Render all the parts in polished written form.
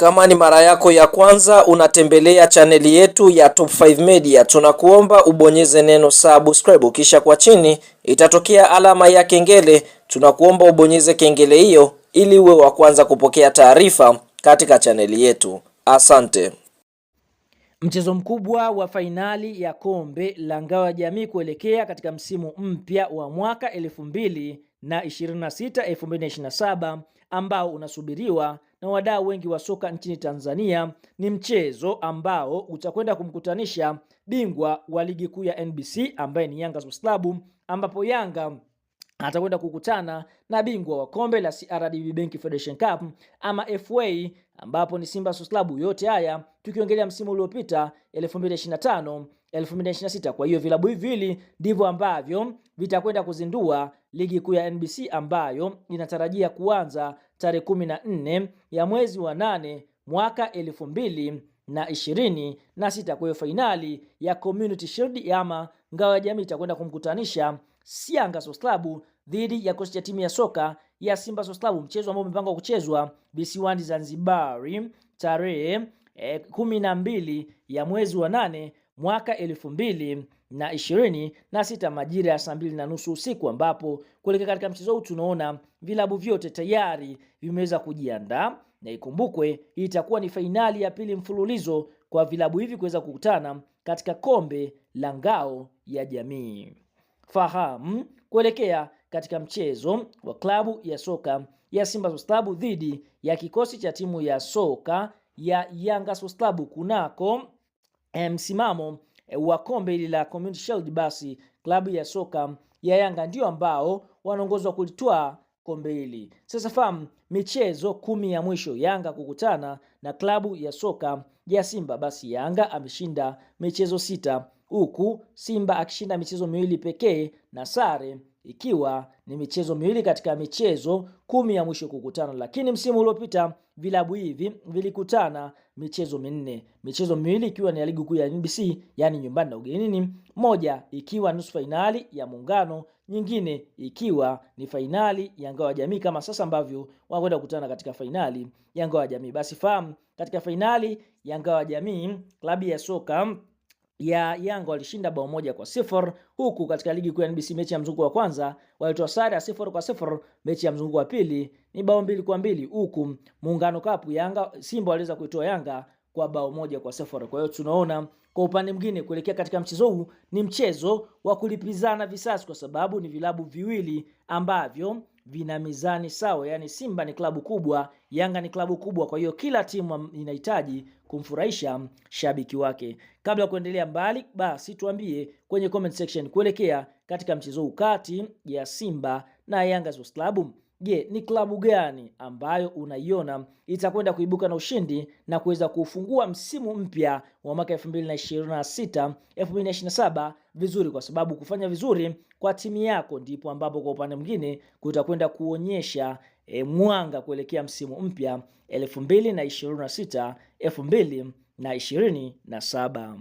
Kama ni mara yako ya kwanza unatembelea chaneli yetu ya Top 5 Media, tunakuomba ubonyeze neno subscribe, kisha kwa chini itatokea alama ya kengele. Tunakuomba ubonyeze kengele hiyo ili uwe wa kwanza kupokea taarifa katika chaneli yetu. Asante. Mchezo mkubwa wa fainali ya kombe la ngao ya jamii kuelekea katika msimu mpya wa mwaka 2026-2027 ambao unasubiriwa na wadau wengi wa soka nchini Tanzania ni mchezo ambao utakwenda kumkutanisha bingwa wa ligi kuu ya NBC ambaye ni Yanga Sports Club, ambapo Yanga atakwenda kukutana na bingwa wa kombe la CRDB Bank Federation Cup ama FA ambapo ni Simba Sports Club. Yote haya tukiongelea msimu uliopita 2025-2026. Kwa hiyo vilabu hivi ndivyo ambavyo vitakwenda kuzindua ligi kuu ya NBC ambayo inatarajia kuanza tarehe 14 ya mwezi wa 8 mwaka 2026. Kwa hiyo fainali ya Community Shield ama ngao ya jamii itakwenda kumkutanisha Yanga Sports Club dhidi ya kikosi cha timu ya soka ya Simba Sports Club, mchezo ambao umepangwa kuchezwa visiwani Zanzibar tarehe 12 ya mwezi wa 8 mwaka 2026 majira ya saa 2:30 usiku, ambapo kuelekea katika mchezo huu tunaona vilabu vyote tayari vimeweza kujiandaa, na ikumbukwe hii itakuwa ni fainali ya pili mfululizo kwa vilabu hivi kuweza kukutana katika kombe la ngao ya jamii. Fahamu kuelekea katika mchezo wa klabu ya soka ya Simba Sports Club dhidi ya kikosi cha timu ya soka ya Yanga Sports Club kunako msimamo wa kombe hili la Community Shield, basi klabu ya soka ya Yanga ndio ambao wanaongozwa kulitoa kombe hili. Sasa fahamu michezo 10 ya mwisho Yanga kukutana na klabu ya soka ya Simba, basi Yanga ameshinda michezo 6 huku Simba akishinda michezo 2 pekee na sare ikiwa ni michezo 2 katika michezo 10 ya mwisho kukutana. Lakini msimu uliopita vilabu hivi vilikutana michezo 4, michezo 2 ikiwa ni ya ligi kuu ya NBC yani nyumbani na ugenini, moja ikiwa nusu fainali ya Muungano, nyingine ikiwa ni fainali ya ngao ya jamii kama sasa ambavyo wanakwenda kukutana katika fainali ya ngao ya jamii. Basi fahamu katika fainali ya ngao ya jamii klabu ya soka ya Yanga walishinda 1-0, huku katika ligi kuu ya NBC mechi ya mzunguko wa kwanza walitoa sare ya 0-0, mechi ya mzunguko wa pili ni 2-2, huku Muungano Cup Simba waliweza kuitoa Yanga kwa 1-0. Kwa hiyo tunaona kwa upande mwingine kuelekea katika mchezo huu ni mchezo wa kulipizana visasi, kwa sababu ni vilabu viwili ambavyo vina mizani sawa, yani Simba ni klabu kubwa, Yanga ni klabu kubwa. Kwa hiyo kila timu inahitaji kumfurahisha shabiki wake. Kabla ya kuendelea mbali, basi tuambie kwenye comment section kuelekea katika mchezo huu kati ya Simba na Yanga Sports Club, je, ni klabu gani ambayo unaiona itakwenda kuibuka na ushindi na kuweza kufungua msimu mpya wa mwaka 2026-2027 vizuri? Kwa sababu kufanya vizuri kwa timu yako ndipo ambapo kwa upande mwingine kutakwenda kuonyesha mwanga kuelekea msimu mpya 2026-2027.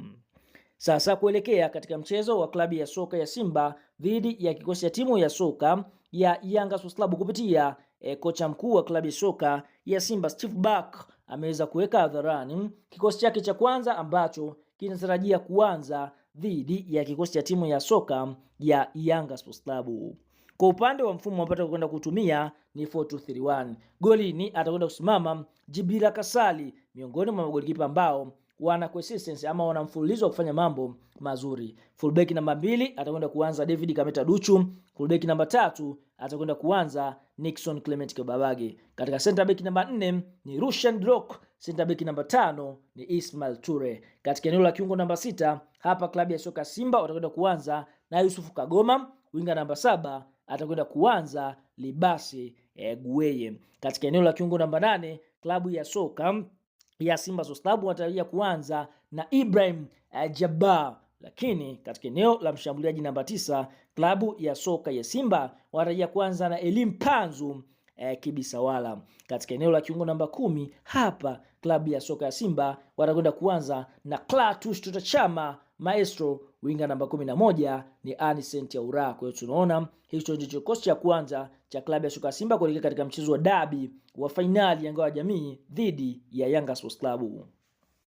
Sasa kuelekea katika mchezo wa klabu ya soka ya Simba dhidi ya kikosi cha timu ya soka ya Yanga Sports Club kupitia kocha mkuu wa klabu ya soka ya Simba Steve Barker ameweza kuweka hadharani kikosi chake cha kwanza ambacho kinatarajia kuanza dhidi ya kikosi cha timu ya soka ya Yanga Sports Club. Kwa upande wa mfumo ambao atakwenda kutumia ni 4-2-3-1. Golini atakwenda kusimama Jibira Kasali, miongoni mwa magolikipa ambao wana consistency ama wana mfululizo wa kufanya mambo mazuri. Fullback namba 2 atakwenda kuanza David Kameta Duchu. Fullback namba 3 atakwenda kuanza Nixon Clement Kababage. Katika center back namba 4 ni Rushan Drok. Center back namba 5 ni Ismail Ture. Katika eneo la kiungo namba 6 hapa klabu ya soka Simba watakwenda kuanza na Yusuf Kagoma. Winga namba 7 atakwenda kuanza Libasi Gueye. Katika eneo la kiungo namba 8 klabu ya soka ya Simba Sports Club wanatarajia kuanza na Ibrahim Jabbar, lakini katika eneo la mshambuliaji namba 9 klabu ya soka ya Simba wanatarajia kuanza na Elim Panzu Kibisawala. Katika eneo la kiungo namba 10 hapa klabu ya soka ya Simba watakwenda kuanza na Clatous Chama Maestro, winga namba 11 ni Anicent Yaura. Kwa hiyo tunaona hicho ndicho kikosi cha kwanza cha klabu ya soka Simba kuelekea katika mchezo wa dabi wa fainali ya ngao ya jamii dhidi ya Yanga Sports Club.